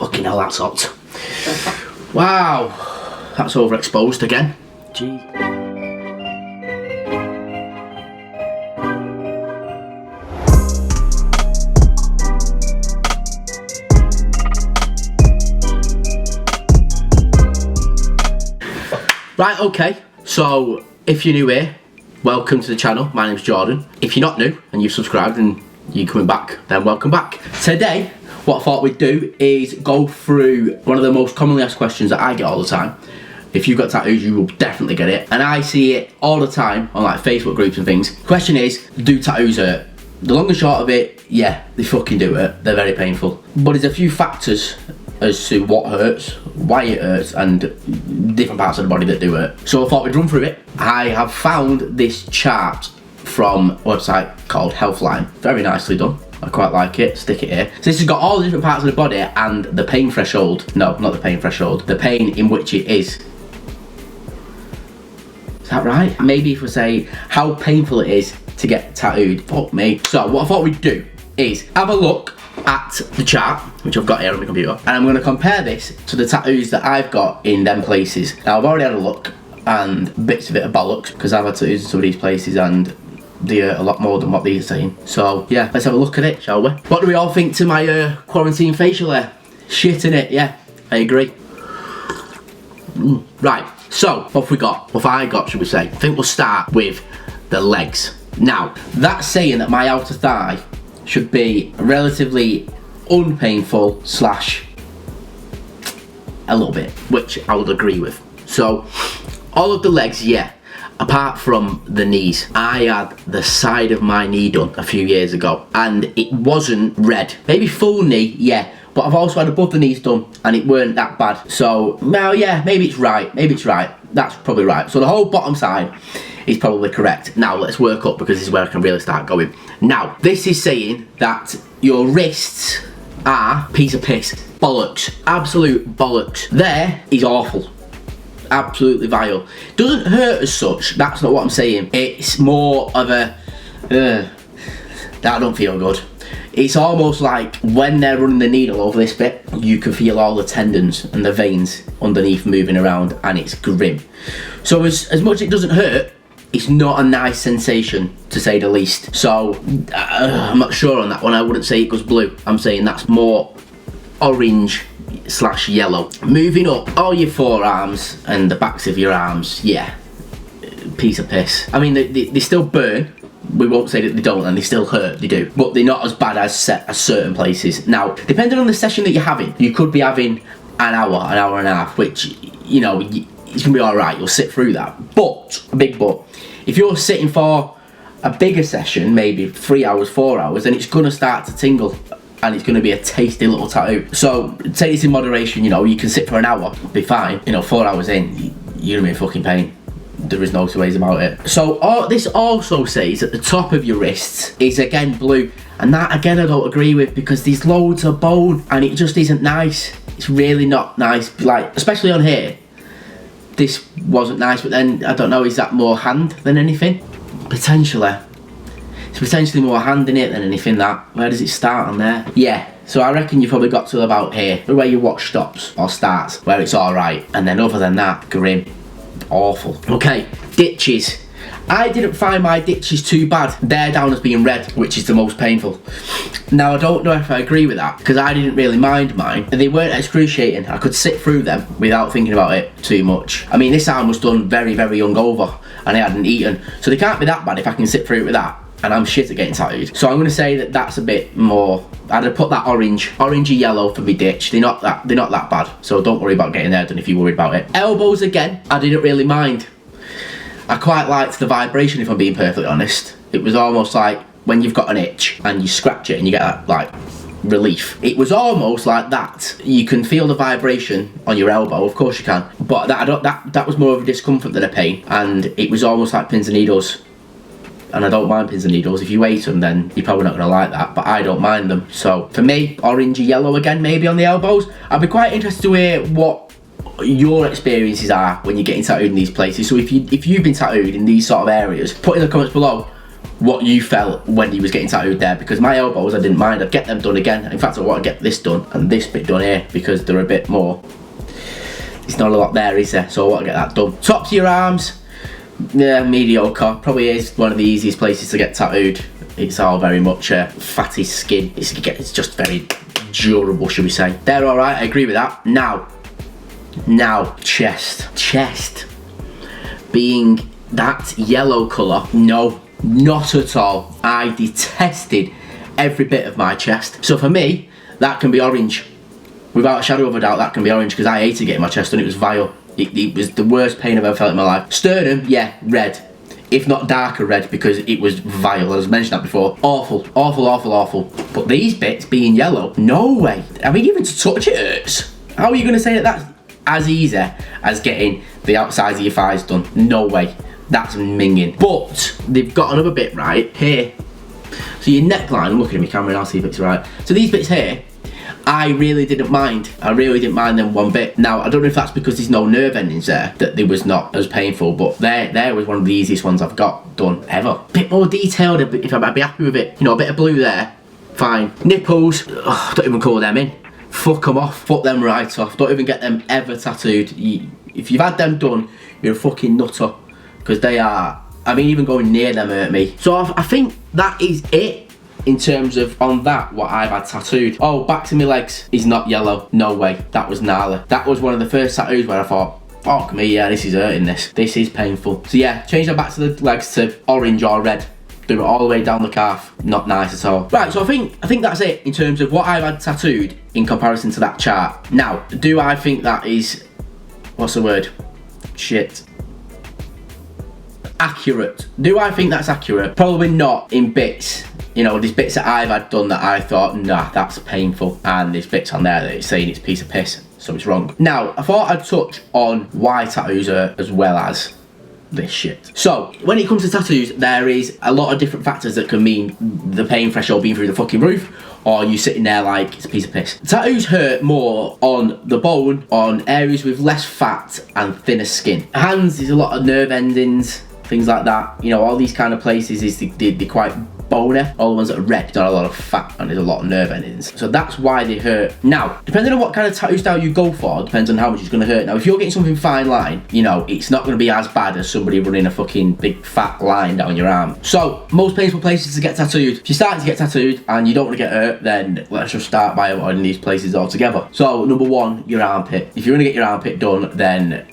Fucking hell, that's hot. Wow, that's overexposed again. Gee. Right, okay, so if you're new here, welcome to the channel. My name's Jordan. If you're not new and you've subscribed and you're coming back, then welcome back. Today, what I thought we'd do is go through one of the most commonly asked questions that I get all the time. If you've got tattoos, you will definitely get it. And I see it all the time on like Facebook groups and things. Question is, do tattoos hurt? The long and short of it, yeah, they fucking do hurt. They're very painful. But there's a few factors as to what hurts, why it hurts, and different parts of the body that do hurt. So I thought we'd run through it. I have found this chart from a website called Healthline. Very nicely done. I quite like it. Stick it here. So this has got all the different parts of the body and the pain threshold. No, not the pain threshold. The pain in which it is. Is that right? Maybe if we say how painful it is to get tattooed. Fuck me. So what I thought we'd do is have a look at the chart, which I've got here on my computer, and I'm going to compare this to the tattoos that I've got in them places. Now I've already had a look, and bits of it are bollocks, because I've had tattoos in some of these places and they hurt a lot more than what these are saying. So yeah, let's have a look at it, shall we? What do we all think to my quarantine facial hair? Shit in it, yeah, I agree. Right, so what have we got? What have I got, should we say? I think we'll start with the legs. Now, that's saying that my outer thigh should be relatively unpainful slash a little bit, which I would agree with. So all of the legs, yeah, apart from the knees. I had the side of my knee done a few years ago and it wasn't red. Maybe full knee, yeah, but I've also had above the knees done and it weren't that bad. So well, yeah, maybe it's right, that's probably right. So the whole bottom side is probably correct. Now let's work up, because this is where I can really start going. Now, this is saying that your wrists are piece of piss. Bollocks. Absolute bollocks. There is awful. Absolutely vile. Doesn't hurt as such, that's not what I'm saying. It's more of a, that don't feel good. It's almost like when they're running the needle over this bit, you can feel all the tendons and the veins underneath moving around, and it's grim. So as much as it doesn't hurt, it's not a nice sensation, to say the least. So I'm not sure on that one. I wouldn't say it goes blue. I'm saying that's more orange slash yellow. Moving up, all your forearms and the backs of your arms, yeah, piece of piss. I mean, they still burn. We won't say that they don't, and they still hurt, they do. But they're not as bad as certain places. Now, depending on the session that you're having, you could be having an hour and a half, which, you know, it's gonna be all right, you'll sit through that. But, a big but, if you're sitting for a bigger session, maybe 3 hours, 4 hours, then it's gonna start to tingle and it's gonna be a tasty little tattoo. So take this in moderation, you know, you can sit for an hour, be fine. You know, 4 hours in, you're gonna be in fucking pain. There is no two ways about it. So this also says that the top of your wrists is again blue, and that again I don't agree with, because there's loads of bone and it just isn't nice. It's really not nice, like, especially on here. This wasn't nice, but then, I don't know, is that more hand than anything? Potentially. It's potentially more hand in it than anything that. Where does it start on there? Yeah, so I reckon you've probably got to about here, where your watch stops, or starts, where it's alright. And then other than that, grim. Awful. Okay, ditches. I didn't find my ditches too bad. They're down as being red, which is the most painful. Now, I don't know if I agree with that, because I didn't really mind mine. They weren't excruciating. I could sit through them without thinking about it too much. I mean, this arm was done very, very hungover, and I hadn't eaten. So they can't be that bad if I can sit through it with that, and I'm shit at getting tattooed. So I'm going to say that that's a bit more, I'd have put that orangey yellow for me ditch. They're not that bad, so don't worry about getting there done if you're worried about it. Elbows again, I didn't really mind. I quite liked the vibration, if I'm being perfectly honest. It was almost like when you've got an itch and you scratch it and you get that, like, relief. It was almost like that. You can feel the vibration on your elbow, of course you can, but that was more of a discomfort than a pain, and it was almost like pins and needles. And I don't mind pins and needles. If you hate them, then you're probably not going to like that, but I don't mind them. So for me, orangey yellow again, maybe on the elbows. I'd be quite interested to hear what your experiences are when you're getting tattooed in these places. So if you've been tattooed in these sort of areas, put in the comments below what you felt when you was getting tattooed there, because my elbows I didn't mind. I'd get them done again. In fact, I want to get this done and this bit done here because they're a bit more, there's not a lot there, is there? So I want to get that done. Tops of your arms, yeah, mediocre. Probably is one of the easiest places to get tattooed. It's all very much fatty skin. It's just very durable, should we say. They're all right, I agree with that. Now, chest being that yellow colour, no, not at all. I detested every bit of my chest. So for me, that can be orange. Without a shadow of a doubt, that can be orange, because I hated getting my chest done. It was vile. It was the worst pain I've ever felt in my life. Sternum, yeah, red. If not darker red, because it was vile. As mentioned that before. Awful, awful, awful, awful. But these bits being yellow, no way. I mean, even to touch it hurts. How are you going to say that that's as easy as getting the outsides of your thighs done? No way. That's minging. But they've got another bit right here. So your neckline, I'm looking at my camera and I'll see if it's right. So these bits here, I really didn't mind. I really didn't mind them one bit. Now, I don't know if that's because there's no nerve endings there, that they was not as painful, but there was one of the easiest ones I've got done ever. Bit more detailed, if I'd be happy with it. You know, a bit of blue there, fine. Nipples, don't even call them in. Fuck them off, fuck them right off. Don't even get them ever tattooed. If you've had them done, you're a fucking nutter. Because they are, I mean, even going near them hurt me. So I think that is it in terms of, on that, what I've had tattooed. Oh, back to my legs is not yellow. No way, that was gnarly. That was one of the first tattoos where I thought, fuck me, yeah, this is hurting this. This is painful. So yeah, change that back to the legs to orange or red. Do it all the way down the calf. Not nice at all. Right, so I think that's it in terms of what I've had tattooed in comparison to that chart. Now, do I think that is, what's the word? Shit. Accurate. Do I think that's accurate? Probably not in bits. You know, there's bits that I've had done that I thought, nah, that's painful. And there's bits on there that it's saying it's a piece of piss, so it's wrong. Now, I thought I'd touch on why tattoos are as well as this shit. So, when it comes to tattoos, there is a lot of different factors that can mean the pain threshold being through the fucking roof, or you sitting there like it's a piece of piss. Tattoos hurt more on the bone, on areas with less fat and thinner skin. Hands, there's a lot of nerve endings, things like that. You know, all these kind of places, they're quite bony. All the ones that are red, got a lot of fat and there's a lot of nerve endings. So that's why they hurt. Now, depending on what kind of tattoo style you go for, depends on how much it's going to hurt. Now, if you're getting something fine line, you know, it's not going to be as bad as somebody running a fucking big fat line down your arm. So, most painful places to get tattooed. If you're starting to get tattooed and you don't want to get hurt, then let's just start by avoiding these places altogether. So, number one, your armpit. If you're going to get your armpit done, then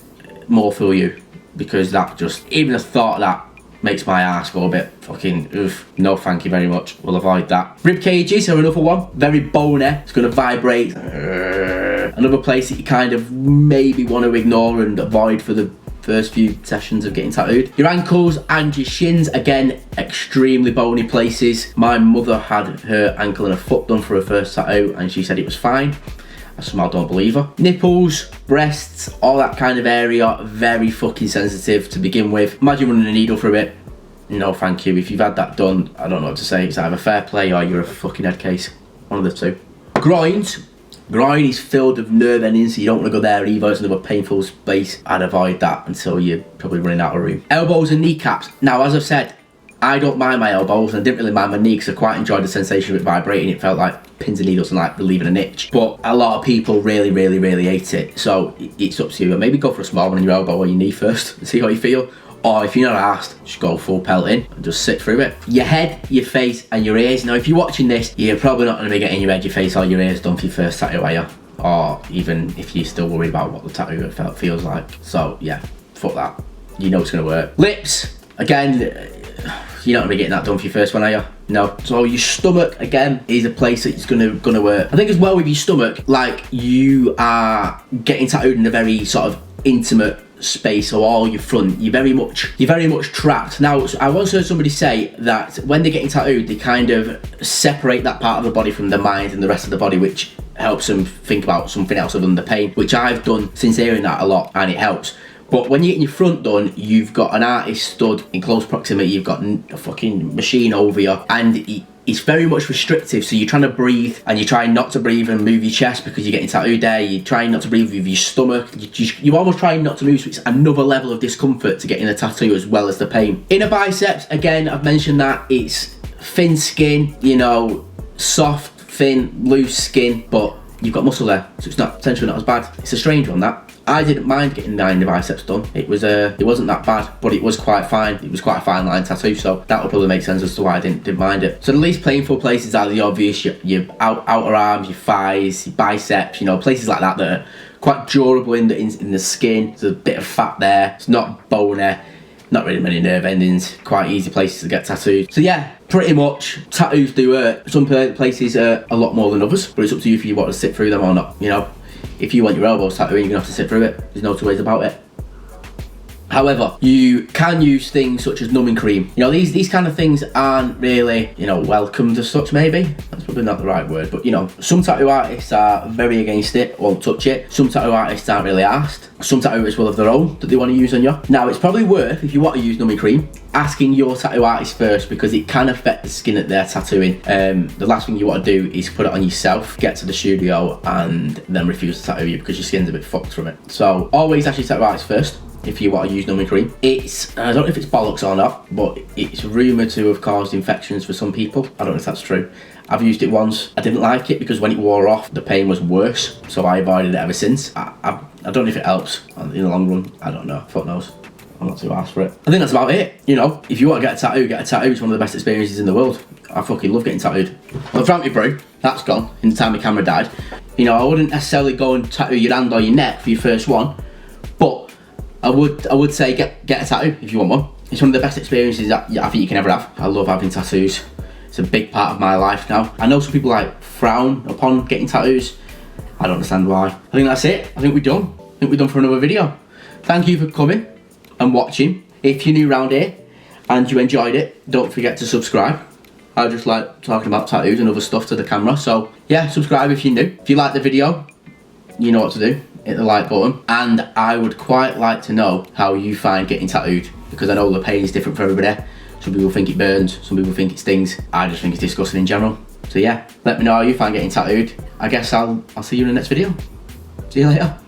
more for you. Because that just, even the thought of that makes my ass go a bit fucking oof. No thank you very much, we'll avoid that. Rib cages are another one, very bony, it's going to vibrate. Another place that you kind of maybe want to ignore and avoid for the first few sessions of getting tattooed. Your ankles and your shins, again, extremely bony places. My mother had her ankle and her foot done for her first tattoo and she said it was fine. I somehow don't believe her. Nipples, breasts, all that kind of area, very fucking sensitive to begin with. Imagine running a needle through it. No thank you. If you've had that done, I don't know what to say. It's either fair play or you're a fucking head case. One of the two. Groins. Groin is filled with nerve endings, so you don't want to go there either. It's another painful space. I'd avoid that until you're probably running out of room. Elbows and kneecaps. Now, as I've said, I don't mind my elbows and I didn't really mind my knee because I quite enjoyed the sensation of it vibrating. It felt like pins and needles and like relieving an itch. But a lot of people really, really, really hate it. So it's up to you. Maybe go for a small one in your elbow or your knee first and see how you feel. Or if you're not arsed, just go full pelt in and just sit through it. Your head, your face and your ears. Now if you're watching this, you're probably not going to be getting your head, your face or your ears done for your first tattoo, are you? Or even if you're still worried about what the tattoo feels like. So yeah, fuck that. You know it's going to work. Lips, again, you're not going to be getting that done for your first one, are you? No. So your stomach, again, is a place that's gonna work. I think as well with your stomach, like you are getting tattooed in a very sort of intimate space, or all your front, you're very much trapped. Now, I once heard somebody say that when they're getting tattooed, they kind of separate that part of the body from the mind and the rest of the body, which helps them think about something else other than the pain, which I've done since hearing that a lot, and it helps. But when you're getting your front done, you've got an artist stood in close proximity, you've got a fucking machine over you, and it's very much restrictive. So you're trying to breathe and you're trying not to breathe and move your chest because you're getting tattooed there. You're trying not to breathe with your stomach. You're almost trying not to move, so it's another level of discomfort to getting a tattoo as well as the pain. Inner biceps, again, I've mentioned that it's thin skin, you know, soft, thin, loose skin, but you've got muscle there, so it's not potentially not as bad. It's a strange one, that. I didn't mind getting the inner biceps done. It wasn't that bad, but it was quite fine. It was quite a fine line tattoo, so that would probably make sense as to why I didn't mind it. So the least painful places are the obvious, your outer arms, your thighs, your biceps, you know, places like that that are quite durable in the skin. There's a bit of fat there. It's not bony, not really many nerve endings. Quite easy places to get tattooed. So yeah, pretty much tattoos do hurt. Some places hurt a lot more than others, but it's up to you if you want to sit through them or not, you know. If you want your elbows tattooed, you're gonna have to sit through it. There's no two ways about it. However, you can use things such as numbing cream. You know, these kind of things aren't really, you know, welcomed as such, maybe. That's probably not the right word, but you know, some tattoo artists are very against it, won't touch it. Some tattoo artists aren't really asked. Some tattooers will have their own that they want to use on you. Now, it's probably worth, if you want to use numbing cream, asking your tattoo artist first, because it can affect the skin that they're tattooing. The last thing you want to do is put it on yourself, get to the studio, and then refuse to tattoo you because your skin's a bit fucked from it. So always ask your tattoo artist first if you want to use numbing cream. It's, I don't know if it's bollocks or not, but it's rumoured to have caused infections for some people. I don't know if that's true. I've used it once. I didn't like it because when it wore off, the pain was worse. So I avoided it ever since. I don't know if it helps in the long run. I don't know. Fuck knows. I'm not too asked for it. I think that's about it. You know, if you want to get a tattoo, get a tattoo. It's one of the best experiences in the world. I fucking love getting tattooed. Well, Frampy Brew, that's gone in the time my camera died. You know, I wouldn't necessarily go and tattoo your hand or your neck for your first one, but I would say get a tattoo if you want one. It's one of the best experiences that I think you can ever have. I love having tattoos. It's a big part of my life now. I know some people like frown upon getting tattoos. I don't understand why. I think that's it. I think we're done. I think we're done for another video. Thank you for coming and watching. If you're new around here and you enjoyed it, don't forget to subscribe. I just like talking about tattoos and other stuff to the camera. So yeah, subscribe if you're new. If you like the video, you know what to do. Hit the like button. And I would quite like to know how you find getting tattooed, because I know the pain is different for everybody. Some people think it burns, some people think it stings. I just think it's disgusting in general. So yeah, let me know how you find getting tattooed. I guess I'll see you in the next video. See you later.